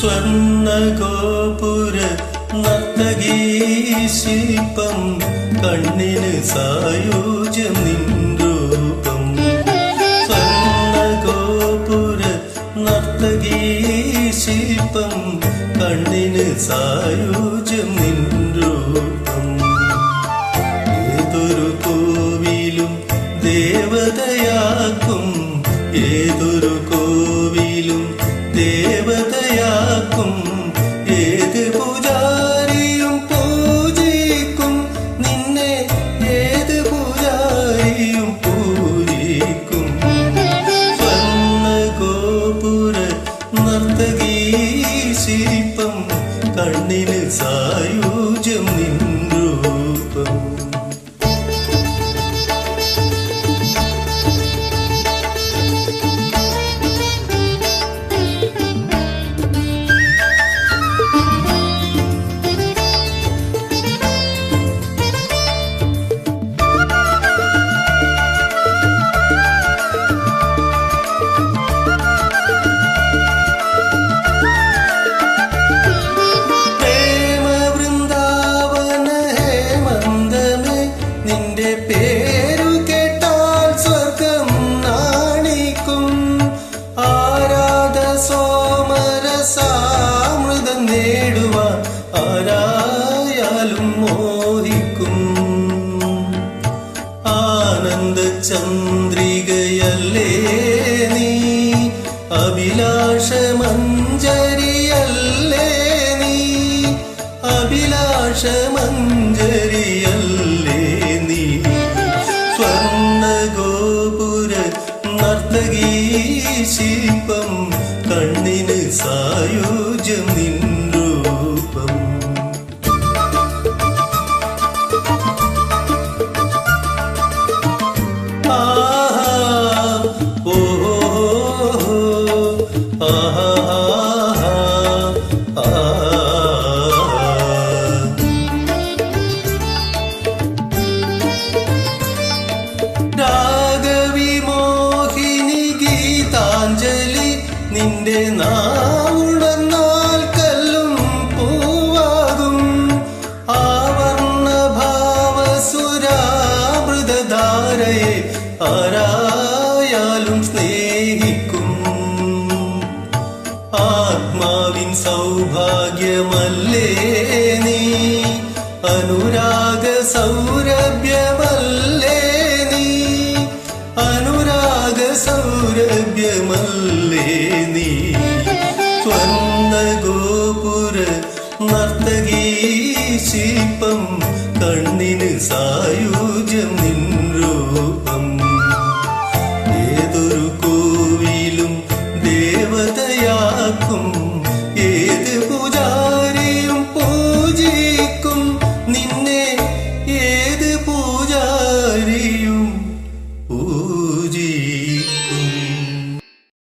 സ്വർണ്ണഗോപുര നർത്തകീ ശില്പം കണ്ണിന് സായുജ്യം നിൻ രൂപം. സ്വർണ്ണഗോപുര നർത്തകീ ശില്പം കണ്ണിന് സായുജ്യം നിൻ രൂപം. ഏതൊരു കോവിലും ദേവതയാക്കും, ഏതൊരു കോവിലും ദേവതയാക്കും, ഏത് പൂജാരിയും പൂജിക്കും നിന്നെ, ഏത് പൂജാരിയും പൂജിക്കും. സ്വർണ്ണഗോപുര നർത്തകീ ശില്പം കണ്ണിന് സായുജ്യം നിൻ രൂപം. നിന്റെ പേരു കേട്ടാൽ സ്വർഗം നാണിക്കും, ആരാധ സോമരസാമൃതം നേടുവാൻ ആരായാലും മോഹിക്കും. ആനന്ദ ചന്ദ്രികയല്ലേ നീ, അഭിലാഷ മഞ്ജരിയല്ലേ നീ, അഭിലാഷ മഞ്ജരിയല്ലേ നീ. സ്വർണ്ണഗോപുര നർത്തകീ ശില്പം കണ്ണിന് സായുജ്യം നിൻ രൂപം. ആഹാ ഓഹോ ആഹാ രാഗവിമോഹിനി ഗീതാഞ്ജലി, നിന്റെ നാവുണർന്നാൽ കല്ലും പൂവാകും. ആവർണഭാവസുരാമൃതധാരയെ ആരായാലും സ്നേഹിക്കും. ആത്മാവിൻ സൗഭാഗ്യമല്ലേ നീ, അനുരാഗ സൗരഭ്യമല്ലേ നീ, അനുരാഗ സൗരഭ്യമല്ലേ നീ. സ്വർണ്ണഗോപുര നർത്തകീ ശില്പം കണ്ണിന് സായുജ്യം നിൻ